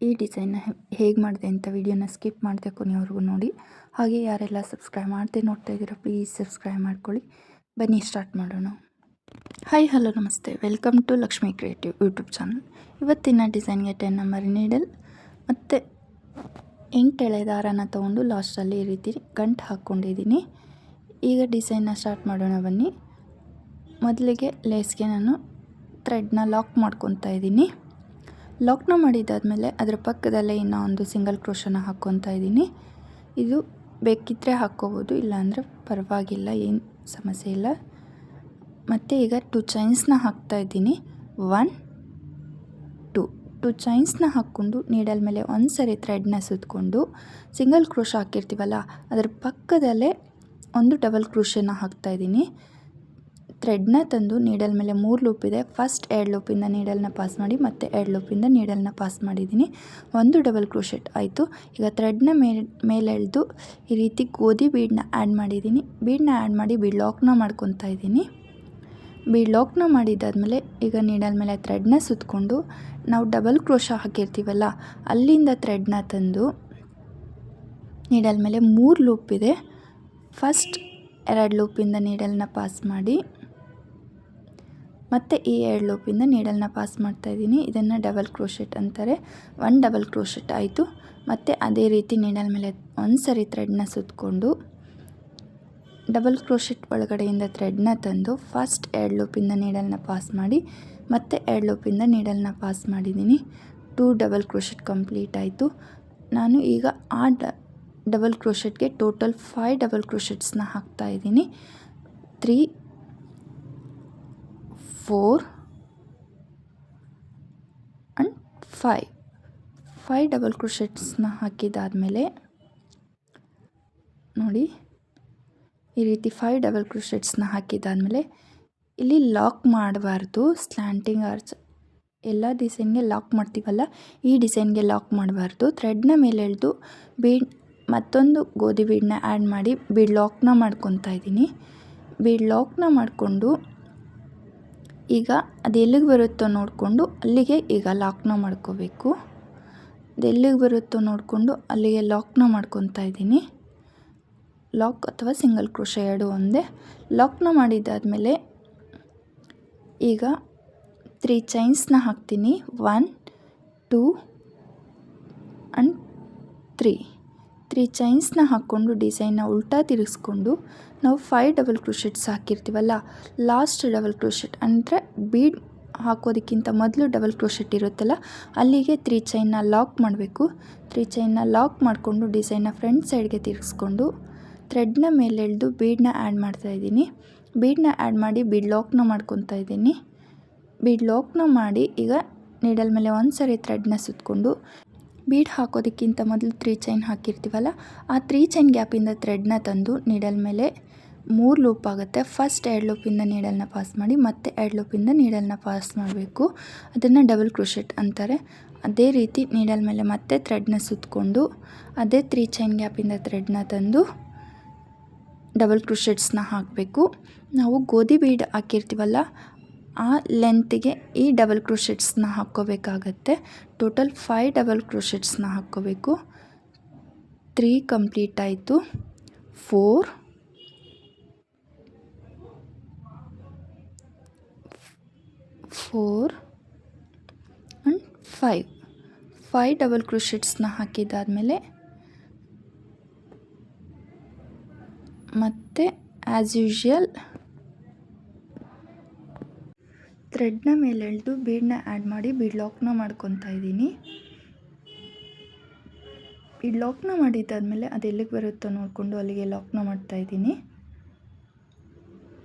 ಈ ಡಿಸೈನ್ನ ಹೇಗೆ ಮಾಡಿದೆ ಅಂತ ವಿಡಿಯೋನ ಸ್ಕಿಪ್ ಮಾಡದೆ ಕೊನೆಯವರೆಗೂ ನೋಡಿ. ಹಾಗೆ ಯಾರೆಲ್ಲ ಸಬ್ಸ್ಕ್ರೈಬ್ ಮಾಡದೆ ನೋಡ್ತಾ ಇದ್ದೀರಾ ಪ್ಲೀಸ್ ಸಬ್ಸ್ಕ್ರೈಬ್ ಮಾಡ್ಕೊಳ್ಳಿ. ಬನ್ನಿ ಸ್ಟಾರ್ಟ್ ಮಾಡೋಣ. ಹಾಯ್ ಹಲೋ ನಮಸ್ತೆ, welcome to Lakshmi creative YouTube channel. ಇವತ್ತಿನ ಡಿಸೈನ್ಗೆ 10 ನಂಬರ್ ನೀಡಲ್ ಮತ್ತು 8 ಎಳೆ ದಾರನ ತೊಗೊಂಡು ಲಾಸ್ಟಲ್ಲಿ ಈ ರೀತಿ ಗಂಟು ಹಾಕ್ಕೊಂಡಿದ್ದೀನಿ. ಈಗ ಡಿಸೈನ್ನ ಸ್ಟಾರ್ಟ್ ಮಾಡೋಣ ಬನ್ನಿ. ಮೊದಲಿಗೆ ಲೇಸ್ಗೆ ನಾನು ಥ್ರೆಡ್ನ ಲಾಕ್ ಮಾಡ್ಕೊತಾ ಇದ್ದೀನಿ. ಲಾಕ್ನ ಮಾಡಿದ್ದಾದಮೇಲೆ ಅದರ ಪಕ್ಕದಲ್ಲೇ ಇನ್ನೂ ಒಂದು ಸಿಂಗಲ್ ಕ್ರೋಶನ ಹಾಕ್ಕೊತಾ ಇದ್ದೀನಿ. ಇದು ಬೇಕಿದ್ದರೆ ಹಾಕ್ಕೋಬೋದು, ಇಲ್ಲಾಂದರೆ ಪರವಾಗಿಲ್ಲ, ಏನು ಸಮಸ್ಯೆ ಇಲ್ಲ. ಮತ್ತು ಈಗ 2 ಚೈನ್ಸ್ನ ಹಾಕ್ತಾಯಿದ್ದೀನಿ. 1 2 ಚೈನ್ಸ್ನ ಹಾಕ್ಕೊಂಡು ನೀಡಲ್ ಮೇಲೆ ಒಂದು ಸರಿ ಥ್ರೆಡ್ನ ಸುತ್ತಕೊಂಡು ಸಿಂಗಲ್ ಕ್ರೋಶ ಹಾಕಿರ್ತೀವಲ್ಲ ಅದರ ಪಕ್ಕದಲ್ಲೇ ಒಂದು ಡಬಲ್ ಕ್ರೋಶನ ಹಾಕ್ತಾಯಿದ್ದೀನಿ. ಥ್ರೆಡ್ನ ತಂದು ನೀಡಲ್ ಮೇಲೆ 3 ಲೂಪ್ ಇದೆ. ಫಸ್ಟ್ 2 ಲೂಪಿಂದ ನೀಡಲ್ನ ಪಾಸ್ ಮಾಡಿ ಮತ್ತೆ 2 ಲೂಪಿಂದ ನೀಡಲ್ನ ಪಾಸ್ ಮಾಡಿದ್ದೀನಿ. ಒಂದು ಡಬಲ್ ಕ್ರೋಶೆಟ್ ಆಯಿತು. ಈಗ ಥ್ರೆಡ್ನ ಮೇಲೆಳೆದು ಈ ರೀತಿ ಗೋಧಿ ಬೀಡನ್ನ ಆ್ಯಡ್ ಮಾಡಿದ್ದೀನಿ. ಬೀಡನ್ನ ಆ್ಯಡ್ ಮಾಡಿ ಬೀಡ್ ಲಾಕ್ನ ಮಾಡ್ಕೊತಾ ಇದ್ದೀನಿ. ಬೀಡ್ ಲಾಕ್ನ ಮಾಡಿದ್ದಾದಮೇಲೆ ಈಗ ನೀಡಲ್ ಮೇಲೆ ಥ್ರೆಡ್ನ ಸುತ್ತಕೊಂಡು ನಾವು ಡಬಲ್ ಕ್ರೋಶ ಹಾಕಿರ್ತೀವಲ್ಲ ಅಲ್ಲಿಂದ ಥ್ರೆಡ್ನ ತಂದು ನೀಡಲ್ ಮೇಲೆ 3 ಲೂಪ್ ಇದೆ. ಫಸ್ಟ್ 2 ಲೂಪಿಂದ ನೀಡಲ್ನ ಪಾಸ್ ಮಾಡಿ ಮತ್ತು ಈ 2 ಲೂಪಿಂದ ನೀಡಲ್ನ ಪಾಸ್ ಮಾಡ್ತಾಯಿದ್ದೀನಿ. ಇದನ್ನು ಡಬಲ್ ಕ್ರೋಶೆಟ್ ಅಂತಾರೆ. 1 ಡಬಲ್ ಕ್ರೋಶೆಟ್ ಆಯಿತು. ಮತ್ತು ಅದೇ ರೀತಿ ನೀಡಲ್ ಮೇಲೆ ಒಂದು ಸರಿ ಥ್ರೆಡ್ನ ಸುತ್ತಕೊಂಡು ಡಬಲ್ ಕ್ರೋಶೆಟ್ ಒಳಗಡೆಯಿಂದ ಥ್ರೆಡ್ನ ತಂದು ಫಸ್ಟ್ 2 ಲೂಪಿಂದ ನೀಡಲ್ನ ಪಾಸ್ ಮಾಡಿ ಮತ್ತು 2 ಲೂಪಿಂದ ನೀಡಲ್ನ ಪಾಸ್ ಮಾಡಿದ್ದೀನಿ. 2 ಡಬಲ್ ಕ್ರೋಶೆಟ್ ಕಂಪ್ಲೀಟ್ ಆಯಿತು. ನಾನು ಈಗ ಆ ಡಬಲ್ ಕ್ರೋಶೆಟ್ಗೆ ಟೋಟಲ್ 5 ಡಬಲ್ ಕ್ರೋಶೆಟ್ಸ್ನ ಹಾಕ್ತಾಯಿದ್ದೀನಿ. 3 4 ಆ್ಯಂಡ್ 5 ಡಬಲ್ ಕ್ರೋಶೆಟ್ಸ್ನ ಹಾಕಿದ್ದಾದಮೇಲೆ ನೋಡಿ ಈ ರೀತಿ 5 ಡಬಲ್ ಕ್ರೋಶೆಟ್ಸ್ನ ಹಾಕಿದ್ದಾದಮೇಲೆ ಇಲ್ಲಿ ಲಾಕ್ ಮಾಡಬಾರ್ದು. ಸ್ಲ್ಯಾಂಟಿಂಗ್ ಆರ್ಚ್ ಎಲ್ಲ ಡಿಸೈನ್ಗೆ ಲಾಕ್ ಮಾಡ್ತೀವಲ್ಲ, ಈ ಡಿಸೈನ್ಗೆ ಲಾಕ್ ಮಾಡಬಾರ್ದು. ಥ್ರೆಡ್ನ ಮೇಲೆ ಎಳೆದು ಬೀಡ್ ಮತ್ತೊಂದು ಗೋಧಿ ಬೀಡನ್ನ ಆ್ಯಡ್ ಮಾಡಿ ಬೀಡ್ ಲಾಕ್ನ ಮಾಡ್ಕೊತಾ ಇದ್ದೀನಿ. ಬೀಡ್ ಲಾಕ್ನ ಮಾಡಿಕೊಂಡು ಈಗ ಅದು ಎಲ್ಲಿಗೆ ಬರುತ್ತೋ ನೋಡಿಕೊಂಡು ಅಲ್ಲಿಗೆ ಈಗ ಲಾಕ್ನ ಮಾಡ್ಕೋಬೇಕು. ಅದು ಎಲ್ಲಿಗೆ ಬರುತ್ತೋ ನೋಡಿಕೊಂಡು ಅಲ್ಲಿಗೆ ಲಾಕ್ನ ಮಾಡ್ಕೊತಾ ಇದ್ದೀನಿ. ಲಾಕ್ ಅಥವಾ ಸಿಂಗಲ್ ಕ್ರೋಶ ಎರಡು ಒಂದೇ. ಲಾಕ್ನ ಮಾಡಿದ್ದಾದಮೇಲೆ ಈಗ 3 ಚೈನ್ಸ್ನ ಹಾಕ್ತೀನಿ. 1 2 ಆ್ಯಂಡ್ 3 ಚೈನ್ಸ್ನ ಹಾಕ್ಕೊಂಡು ಡಿಸೈನ್ನ ಉಲ್ಟಾ ತಿರುಗಿಸ್ಕೊಂಡು ನಾವು 5 ಡಬಲ್ ಕ್ರೋಶೆಟ್ಸ್ ಹಾಕಿರ್ತೀವಲ್ಲ ಲಾಸ್ಟ್ ಡಬಲ್ ಕ್ರೋಶೆಟ್ ಅಂದರೆ ಬೀಡ್ ಹಾಕೋದಕ್ಕಿಂತ ಮೊದಲು ಡಬಲ್ ಕ್ರೋಶೆಟ್ ಇರುತ್ತಲ್ಲ ಅಲ್ಲಿಗೆ 3 ಚೈನ್ನ ಲಾಕ್ ಮಾಡಬೇಕು. 3 ಚೈನ್ನ ಲಾಕ್ ಮಾಡಿಕೊಂಡು ಡಿಸೈನ್ನ ಫ್ರಂಟ್ ಸೈಡ್ಗೆ ತಿರುಗಿಸ್ಕೊಂಡು ಥ್ರೆಡ್ನ ಮೇಲೆ ಎಳೆದು ಬೀಡನ್ನ ಆ್ಯಡ್ ಮಾಡ್ತಾಯಿದ್ದೀನಿ. ಬೀಡನ್ನ ಆ್ಯಡ್ ಮಾಡಿ ಬೀಡ್ ಲಾಕ್ನ ಮಾಡ್ಕೊತಾ ಇದ್ದೀನಿ. ಬೀಡ್ ಲಾಕ್ನ ಮಾಡಿ ಈಗ ನೀಡಲ್ ಮೇಲೆ ಒಂದು ಸರಿ ಥ್ರೆಡ್ನ ಸುತ್ತಕೊಂಡು ಬೀಡ್ ಹಾಕೋದಕ್ಕಿಂತ ಮೊದಲು 3 ಚೈನ್ ಹಾಕಿರ್ತೀವಲ್ಲ ಆ 3 ಚೈನ್ ಗ್ಯಾಪಿಂದ ಥ್ರೆಡ್ನ ತಂದು ನೀಡಲ್ ಮೇಲೆ 3 ಲೂಪ್ ಆಗುತ್ತೆ. ಫಸ್ಟ್ 2 ಲೂಪಿಂದ ನೀಡಲ್ನ ಪಾಸ್ ಮಾಡಿ ಮತ್ತೆ 2 ಲೂಪಿಂದ ನೀಡಲ್ನ ಪಾಸ್ ಮಾಡಬೇಕು. ಅದನ್ನು ಡಬಲ್ ಕ್ರೋಶೆಟ್ ಅಂತಾರೆ. ಅದೇ ರೀತಿ ನೀಡಲ್ ಮೇಲೆ ಮತ್ತೆ ಥ್ರೆಡ್ನ ಸುತ್ತಕೊಂಡು ಅದೇ 3 ಚೈನ್ ಗ್ಯಾಪಿಂದ ಥ್ರೆಡ್ನ ತಂದು ಡಬಲ್ ಕ್ರೋಶೆಟ್ಸ್ನ ಹಾಕಬೇಕು. ನಾವು ಗೋಧಿ ಬೀಡ್ ಹಾಕಿರ್ತೀವಲ್ಲ ಆ ಲೆಂತಿಗೆ ಈ ಡಬಲ್ ಕ್ರೋಶೆಟ್ಸ್ನ ಹಾಕ್ಕೋಬೇಕಾಗತ್ತೆ. ಟೋಟಲ್ 5 ಡಬಲ್ ಕ್ರೋಶೆಟ್ಸ್ನ ಹಾಕ್ಕೋಬೇಕು. 3 ಕಂಪ್ಲೀಟ್ ಆಯಿತು. 4 ಆ್ಯಂಡ್ 5 ಡಬಲ್ ಕ್ರೋಶೆಟ್ಸ್ನ ಹಾಕಿದ್ದಾದಮೇಲೆ ಮತ್ತೆ ಆ್ಯಸ್ ಯೂಶ್ವಲ್ ಥ್ರೆಡ್ನ ಮೇಲೆ ಎಳೆದು ಬೀಡನ್ನ ಆ್ಯಡ್ ಮಾಡಿ ಬೀಡ್ ಲಾಕ್ನ ಮಾಡ್ಕೊತಾ ಇದ್ದೀನಿ. ಬೀಡ್ ಲಾಕ್ನ ಮಾಡಿದ್ದಾದಮೇಲೆ ಅದು ಎಲ್ಲಿಗೆ ಬರುತ್ತೋ ನೋಡಿಕೊಂಡು ಅಲ್ಲಿಗೆ ಲಾಕ್ನ ಮಾಡ್ತಾಯಿದ್ದೀನಿ.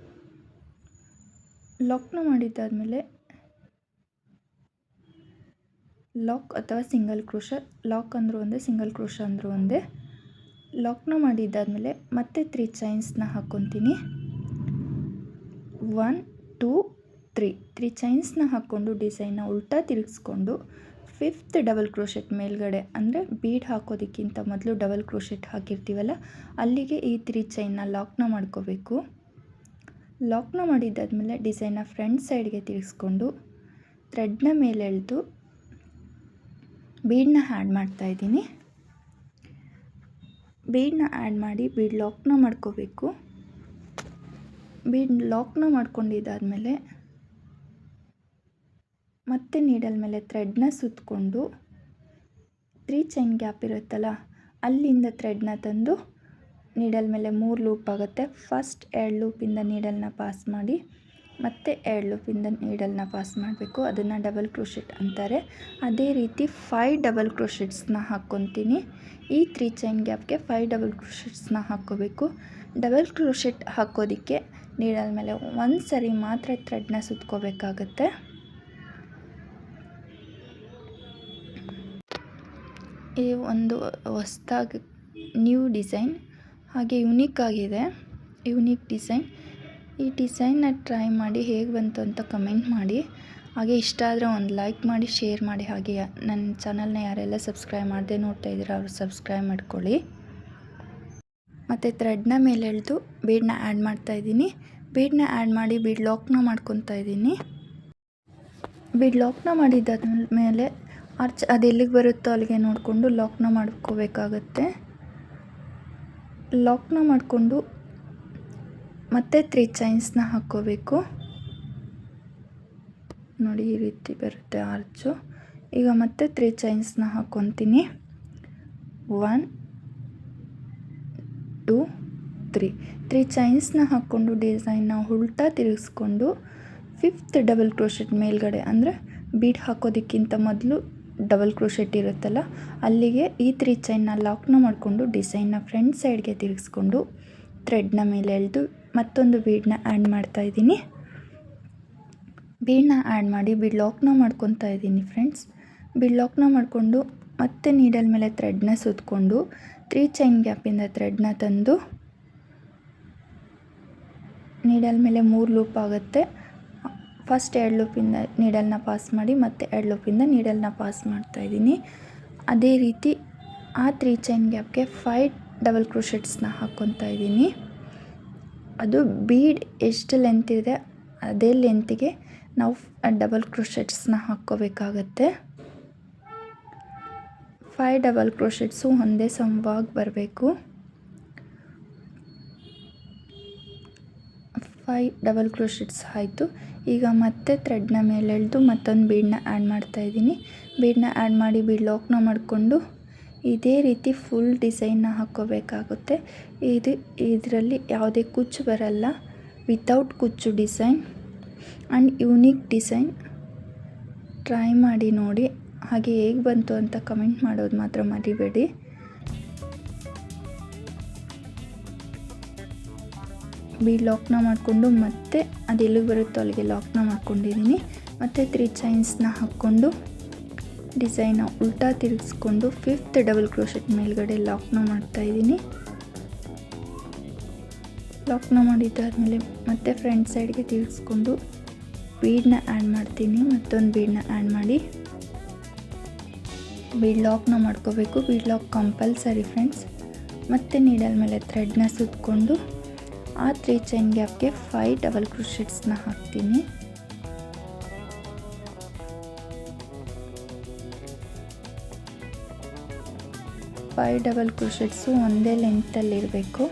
ಲಾಕ್ನ ಮಾಡಿದ್ದಾದಮೇಲೆ ಲಾಕ್ ಅಥವಾ ಸಿಂಗಲ್ ಕ್ರೋಶ, ಲಾಕ್ ಅಂದರೂ ಒಂದೇ ಸಿಂಗಲ್ ಕ್ರೋಶ ಅಂದರೂ ಒಂದೇ. ಲಾಕ್ನ ಮಾಡಿದ್ದಾದಮೇಲೆ ಮತ್ತೆ 3 ಚೈನ್ಸ್ನ ಹಾಕ್ಕೊತೀನಿ. 1 2 3 ಚೈನ್ಸ್ನ ಹಾಕ್ಕೊಂಡು ಡಿಸೈನ್ನ ಉಲ್ಟಾ ತಿರುಗಿಸ್ಕೊಂಡು 5th ಡಬಲ್ ಕ್ರೋಶೆಟ್ ಮೇಲ್ಗಡೆ ಅಂದರೆ ಬೀಡ್ ಹಾಕೋದಕ್ಕಿಂತ ಮೊದಲು ಡಬಲ್ ಕ್ರೋಶೆಟ್ ಹಾಕಿರ್ತೀವಲ್ಲ ಅಲ್ಲಿಗೆ ಈ 3 ಚೈನ್ನ ಲಾಕ್ನ ಮಾಡ್ಕೋಬೇಕು. ಲಾಕ್ನ ಮಾಡಿದ್ದಾದಮೇಲೆ ಡಿಸೈನ್ನ ಫ್ರಂಟ್ ಸೈಡ್ಗೆ ತಿರುಗಿಸ್ಕೊಂಡು ಥ್ರೆಡ್ನ ಮೇಲೆ ಎಳೆದು ಬೀಡನ್ನ ಆ್ಯಡ್ ಮಾಡ್ತಾಯಿದ್ದೀನಿ. ಬೀಡನ್ನ ಆ್ಯಡ್ ಮಾಡಿ ಬೀಡ್ ಲಾಕ್ನ ಮಾಡ್ಕೋಬೇಕು. ಬೀಡ್ ಲಾಕ್ನ ಮಾಡ್ಕೊಂಡಿದ್ದಾದಮೇಲೆ ಮತ್ತೆ ನೀಡಲ್ ಮೇಲೆ ಥ್ರೆಡ್ನ ಸುತ್ತಕೊಂಡು 3 ಚೈನ್ ಗ್ಯಾಪ್ ಇರುತ್ತಲ್ಲ ಅಲ್ಲಿಂದ ಥ್ರೆಡ್ನ ತಂದು ನೀಡಲ್ ಮೇಲೆ 3 ಲೂಪ್ ಆಗುತ್ತೆ. ಫಸ್ಟ್ 2 ಲೂಪಿಂದ ನೀಡಲ್ನ ಪಾಸ್ ಮಾಡಿ ಮತ್ತೆ 2 ಲೂಪಿಂದ ನೀಡಲ್ನ ಪಾಸ್ ಮಾಡಬೇಕು. ಅದನ್ನು ಡಬಲ್ ಕ್ರೋಶೆಟ್ ಅಂತಾರೆ. ಅದೇ ರೀತಿ 5 ಡಬಲ್ ಕ್ರೋಶೆಟ್ಸ್ನ ಹಾಕ್ಕೊತೀನಿ. ಈ 3 ಚೈನ್ ಗ್ಯಾಪ್ಗೆ 5 ಡಬಲ್ ಕ್ರೋಶೆಟ್ಸ್ನ ಹಾಕ್ಕೋಬೇಕು. ಡಬಲ್ ಕ್ರೋಶೆಟ್ ಹಾಕೋದಕ್ಕೆ ನೀಡಲ್ ಮೇಲೆ ಒಂದು ಸರಿ ಮಾತ್ರ ಥ್ರೆಡ್ನ ಸುತ್ಕೋಬೇಕಾಗತ್ತೆ. ಈ ಒಂದು ಹೊಸದಾಗಿ ನ್ಯೂ ಡಿಸೈನ್, ಹಾಗೆ ಯುನೀಕ್ ಆಗಿದೆ. Unique design. ಈ ಡಿಸೈನ್ನ ಟ್ರೈ ಮಾಡಿ ಹೇಗೆ ಬಂತು ಅಂತ ಕಮೆಂಟ್ ಮಾಡಿ. ಹಾಗೆ ಇಷ್ಟ ಆದರೆ ಒಂದು ಲೈಕ್ ಮಾಡಿ, ಶೇರ್ ಮಾಡಿ. ಹಾಗೆ ನನ್ನ ಚಾನಲ್ನ ಯಾರೆಲ್ಲ ಸಬ್ಸ್ಕ್ರೈಬ್ ಮಾಡದೆ ನೋಡ್ತಾ ಇದ್ದೀರಾ ಅವರು ಸಬ್ಸ್ಕ್ರೈಬ್ ಮಾಡ್ಕೊಳ್ಳಿ. ಮತ್ತು ಥ್ರೆಡ್ನ ಮೇಲೆ ಎಳೆದು ಬೀಡನ್ನ ಆ್ಯಡ್ ಮಾಡ್ತಾಯಿದ್ದೀನಿ. ಬೀಡನ್ನ ಆ್ಯಡ್ ಮಾಡಿ ಬೀಡ್ ಲಾಕ್ನ ಮಾಡ್ಕೊತಾ ಇದ್ದೀನಿ. ಬೀಡ್ ಲಾಕ್ನ ಮಾಡಿದ್ದಾದ ಮೇಲೆ ಆರ್ಚ್ ಅದು ಎಲ್ಲಿಗೆ ಬರುತ್ತೋ ಅಲ್ಲಿಗೆ ನೋಡಿಕೊಂಡು ಲಾಕ್ನ ಮಾಡ್ಕೋಬೇಕಾಗತ್ತೆ. ಲಾಕ್ನ ಮಾಡಿಕೊಂಡು ಮತ್ತೆ 3 ಚೈನ್ಸ್ನ ಹಾಕ್ಕೋಬೇಕು. ನೋಡಿ ಈ ರೀತಿ ಬರುತ್ತೆ ಆರ್ಚು. ಈಗ ಮತ್ತೆ 3 ಚೈನ್ಸ್ನ ಹಾಕ್ಕೊತೀನಿ. 1 2 3 ಚೈನ್ಸ್ನ ಹಾಕ್ಕೊಂಡು ಡಿಸೈನ್ನ ಉಲ್ಟಾ ತಿರುಗಿಸ್ಕೊಂಡು 5th ಡಬಲ್ ಕ್ರೋಶೆಟ್ ಮೇಲ್ಗಡೆ, ಅಂದರೆ ಬೀಡ್ ಹಾಕೋದಕ್ಕಿಂತ ಮೊದಲು ಡಬಲ್ ಕ್ರೋಶೆಟ್ ಇರುತ್ತಲ್ಲ ಅಲ್ಲಿಗೆ ಈ 3 ಚೈನ್ನ ಲಾಕ್ನ ಮಾಡಿಕೊಂಡು ಡಿಸೈನ್ನ ಫ್ರಂಟ್ ಸೈಡ್ಗೆ ತಿರುಗಿಸ್ಕೊಂಡು ಥ್ರೆಡ್ನ ಮೇಲೆ ಎಳೆದು ಮತ್ತೊಂದು ಬೀಡನ್ನ ಆ್ಯಡ್ ಮಾಡ್ತಾಯಿದ್ದೀನಿ. ಬೀಡನ್ನ ಆ್ಯಡ್ ಮಾಡಿ ಬೀಡ್ ಲಾಕ್ನ ಮಾಡ್ಕೊತಾ ಇದ್ದೀನಿ ಫ್ರೆಂಡ್ಸ್. ಬೀಡ್ ಲಾಕ್ನ ಮಾಡಿಕೊಂಡು ಮತ್ತೆ ನೀಡಲ್ ಮೇಲೆ ಥ್ರೆಡ್ನ ಸುತ್ತಕೊಂಡು 3 ಚೈನ್ ಗ್ಯಾಪಿಂದ ಥ್ರೆಡ್ನ ತಂದು ನೀಡಲ್ ಮೇಲೆ 3 ಲೂಪ್ ಆಗುತ್ತೆ. ಫಸ್ಟ್ 2 ಲೂಪಿಂದ ನೀಡಲ್ನ ಪಾಸ್ ಮಾಡಿ ಮತ್ತೆ 2 ಲೂಪಿಂದ ನೀಡಲ್ನ ಪಾಸ್ ಮಾಡ್ತಾಯಿದ್ದೀನಿ. ಅದೇ ರೀತಿ ಆ 3 ಚೈನ್ ಗ್ಯಾಪ್ಗೆ 5 ಡಬಲ್ ಕ್ರೋಶೆಟ್ಸ್ನ ಹಾಕ್ಕೊತಾ ಇದ್ದೀನಿ. ಅದು ಬೀಡ್ ಎಷ್ಟು ಲೆಂತ್ ಇದೆ ಅದೇ ಲೆಂತಿಗೆ ನಾವು ಡಬಲ್ ಕ್ರೋಶೆಟ್ಸ್ನ ಹಾಕ್ಕೋಬೇಕಾಗತ್ತೆ. 5 ಡಬಲ್ ಕ್ರೋಶೆಟ್ಸು ಒಂದೇ ಸಮವಾಗಿ ಬರಬೇಕು. 5 ಡಬಲ್ ಕ್ರೋಶೆಟ್ಸ್ ಆಯಿತು. ಈಗ ಮತ್ತೆ ಥ್ರೆಡ್ನ ಮೇಲೆ ಎಳೆದು ಮತ್ತೊಂದು ಬೀಡನ್ನ ಆ್ಯಡ್ ಮಾಡ್ತಾಯಿದ್ದೀನಿ. ಬೀಡನ್ನ ಆ್ಯಡ್ ಮಾಡಿ ಬೀಡ್ ಲಾಕ್ನ ಮಾಡಿಕೊಂಡು ಇದೇ ರೀತಿ ಫುಲ್ ಡಿಸೈನ್ನ ಹಾಕ್ಕೋಬೇಕಾಗುತ್ತೆ. ಇದರಲ್ಲಿ ಯಾವುದೇ ಕುಚ್ಚು ಬರಲ್ಲ, ವಿತೌಟ್ ಕುಚ್ಚು design and unique design. Try ಮಾಡಿ ನೋಡಿ. ಹಾಗೆ ಹೇಗೆ ಬಂತು ಅಂತ ಕಮೆಂಟ್ ಮಾಡೋದು ಮಾತ್ರ ಮರಿಬೇಡಿ. ಬೀಡ್ ಲಾಕ್ನ ಮಾಡಿಕೊಂಡು ಮತ್ತೆ ಅದು ಎಲ್ಲಿಗೆ ಬರುತ್ತೋ ಅಲ್ಲಿಗೆ ಲಾಕ್ನ ಮಾಡ್ಕೊಂಡಿದ್ದೀನಿ. ಮತ್ತು 3 ಚೈನ್ಸ್ನ ಹಾಕ್ಕೊಂಡು ಡಿಸೈನ್ನ ಉಲ್ಟಾ ತಿರುಗಿಸ್ಕೊಂಡು 5th ಡಬಲ್ ಕ್ರೋಶೆಟ್ ಮೇಲ್ಗಡೆ ಲಾಕ್ನ ಮಾಡ್ತಾಯಿದ್ದೀನಿ. ಲಾಕ್ನ ಮಾಡಿದ್ದಾದಮೇಲೆ ಮತ್ತೆ ಫ್ರಂಟ್ ಸೈಡ್ಗೆ ತಿರುಗಿಸ್ಕೊಂಡು ಬೀಡನ್ನ ಆ್ಯಡ್ ಮಾಡ್ತೀನಿ. ಮತ್ತೊಂದು ಬೀಡನ್ನ ಆ್ಯಡ್ ಮಾಡಿ ಬೀಡ್ ಲಾಕ್ನ ಮಾಡ್ಕೋಬೇಕು. Bead lock compulsory friends. ಮತ್ತೆ ನೀಡಲ್ ಮೇಲೆ ಥ್ರೆಡ್ನ ಸುತ್ತಕೊಂಡು ಆ 3 ಚೈನ್ ಗ್ಯಾಪ್ಗೆ 5 ಡಬಲ್ ಕ್ರೋಶೆಟ್ಸ್ನ ಹಾಕ್ತೀನಿ. ಫೈವ್ ಡಬಲ್ ಕ್ರೋಶೆಟ್ಸು ಒಂದೇ ಲೆಂತಲ್ಲಿರಬೇಕು.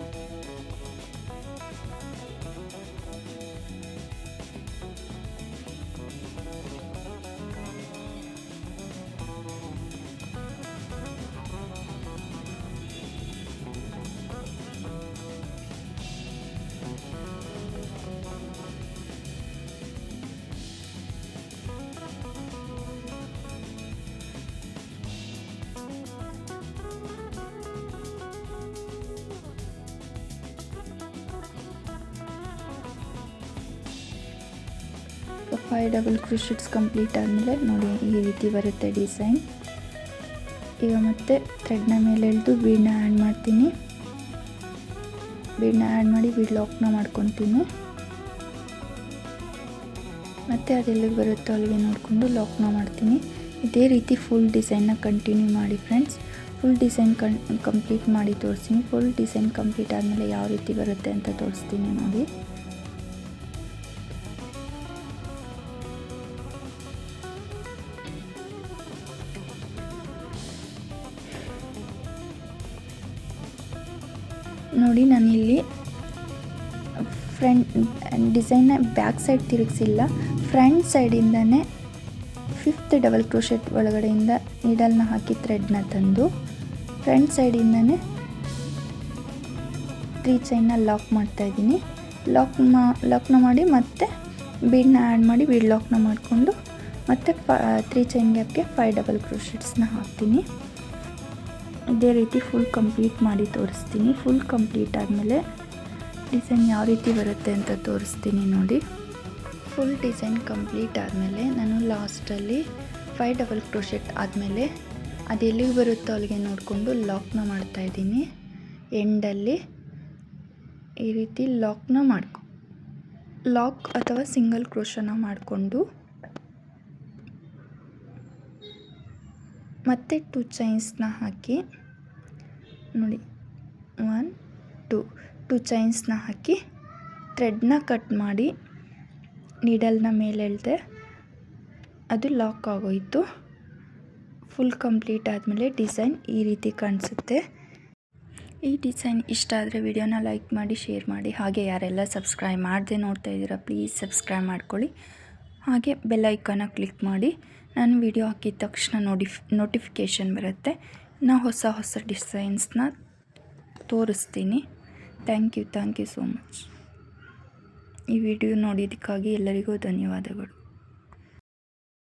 ಫೈವ್ ಡಬಲ್ ಕ್ರೋಶೆಟ್ಸ್ ಕಂಪ್ಲೀಟ್ ಆದಮೇಲೆ ನೋಡಿ ಈ ರೀತಿ ಬರುತ್ತೆ ಡಿಸೈನ್. ಈಗ ಮತ್ತೆ ಥ್ರೆಡ್ನ ಮೇಲೆ ಎಳೆದು ಬೀಡನ್ನ ಆ್ಯಡ್ ಮಾಡ್ತೀನಿ. ಬೀಡನ್ನ ಆ್ಯಡ್ ಮಾಡಿ ಬೀಡ್ ಲಾಕ್ನ ಮಾಡ್ಕೊತೀನಿ. ಮತ್ತು ಅದೆಲ್ಲಿಗೆ ಬರುತ್ತೋ ಅಲ್ಲಿಗೆ ನೋಡಿಕೊಂಡು ಲಾಕ್ನ ಮಾಡ್ತೀನಿ. ಇದೇ ರೀತಿ ಫುಲ್ ಡಿಸೈನ್ನ ಕಂಟಿನ್ಯೂ ಮಾಡಿ ಫ್ರೆಂಡ್ಸ್. ಫುಲ್ ಡಿಸೈನ್ ಕಂಪ್ಲೀಟ್ ಮಾಡಿ ತೋರಿಸ್ತೀನಿ. ಫುಲ್ ಡಿಸೈನ್ ಕಂಪ್ಲೀಟ್ ಆದಮೇಲೆ ಯಾವ ರೀತಿ ಬರುತ್ತೆ ಅಂತ ತೋರಿಸ್ತೀನಿ ನೋಡಿ. ನೋಡಿ ನಾನಿಲ್ಲಿ ಫ್ರಂಟ್ ಡಿಸೈನ್ನ ಬ್ಯಾಕ್ ಸೈಡ್ ತಿರುಗಿಸಿಲ್ಲ, ಫ್ರಂಟ್ ಸೈಡಿಂದನೇ 5th ಡಬಲ್ ಕ್ರೋಶೆಟ್ ಒಳಗಡೆಯಿಂದ ನೀಡಲ್ನ ಹಾಕಿ ಥ್ರೆಡ್ನ ತಂದು ಫ್ರಂಟ್ ಸೈಡಿಂದನೇ 3 ಚೈನ್ನ ಲಾಕ್ ಮಾಡ್ತಾಯಿದ್ದೀನಿ. ಲಾಕ್ನ ಮಾಡಿ ಮತ್ತೆ ಬೀಡನ್ನ ಆ್ಯಡ್ ಮಾಡಿ ಬೀಡ್ ಲಾಕ್ನ ಮಾಡಿಕೊಂಡು ಮತ್ತು 3 ಚೈನ್ ಗ್ಯಾಪ್ಗೆ 5 ಡಬಲ್ ಕ್ರೋಶೆಟ್ಸ್ನ ಹಾಕ್ತೀನಿ. ಇದೇ ರೀತಿ ಫುಲ್ ಕಂಪ್ಲೀಟ್ ಮಾಡಿ ತೋರಿಸ್ತೀನಿ. ಫುಲ್ ಕಂಪ್ಲೀಟ್ ಆದಮೇಲೆ ಡಿಸೈನ್ ಯಾವ ರೀತಿ ಬರುತ್ತೆ ಅಂತ ತೋರಿಸ್ತೀನಿ ನೋಡಿ. ಫುಲ್ ಡಿಸೈನ್ ಕಂಪ್ಲೀಟ್ ಆದಮೇಲೆ ನಾನು ಲಾಸ್ಟಲ್ಲಿ 5 ಡಬಲ್ ಕ್ರೋಶೆಟ್ ಆದಮೇಲೆ ಅದು ಎಲ್ಲಿಗೆ ಬರುತ್ತೋ ಅಲ್ಲಿಗೆ ನೋಡಿಕೊಂಡು ಲಾಕ್ನ ಮಾಡ್ತಾಯಿದ್ದೀನಿ. ಎಂಡಲ್ಲಿ ಈ ರೀತಿ ಲಾಕ್ ಅಥವಾ ಸಿಂಗಲ್ ಕ್ರೋಶನ ಮಾಡಿಕೊಂಡು ಮತ್ತೆ 2 ಚೈನ್ಸ್ನ ಹಾಕಿ ನೋಡಿ 1 2 ಚೈನ್ಸ್ನ ಹಾಕಿ ಥ್ರೆಡ್ನ ಕಟ್ ಮಾಡಿ ನೀಡಲ್ನ ಮೇಲೆ ಎಳೆದೆ, ಅದು ಲಾಕ್ ಆಗೋಯಿತು. ಫುಲ್ ಕಂಪ್ಲೀಟ್ ಆದಮೇಲೆ ಡಿಸೈನ್ ಈ ರೀತಿ ಕಾಣಿಸುತ್ತೆ. ಈ ಡಿಸೈನ್ ಇಷ್ಟ ಆದರೆ ವಿಡಿಯೋನ ಲೈಕ್ ಮಾಡಿ, ಶೇರ್ ಮಾಡಿ. ಹಾಗೆ ಯಾರೆಲ್ಲ ಸಬ್ಸ್ಕ್ರೈಬ್ ಮಾಡದೆ ನೋಡ್ತಾ ಇದ್ದೀರಾ ಪ್ಲೀಸ್ ಸಬ್ಸ್ಕ್ರೈಬ್ ಮಾಡ್ಕೊಳ್ಳಿ. ಹಾಗೆ ಬೆಲ್ ಐಕಾನ ಕ್ಲಿಕ್ ಮಾಡಿ. ನಾನು ವಿಡಿಯೋ ಹಾಕಿದ ತಕ್ಷಣ ನೋಟಿಫಿಕೇಷನ್ ಬರುತ್ತೆ. ನಾನು ಹೊಸ ಡಿಸೈನ್ಸ್ನ ತೋರಿಸ್ತೀನಿ. Thank you so much. ಈ ವಿಡಿಯೋ ನೋಡಿದ್ದಕ್ಕಾಗಿ ಎಲ್ಲರಿಗೂ ಧನ್ಯವಾದಗಳು.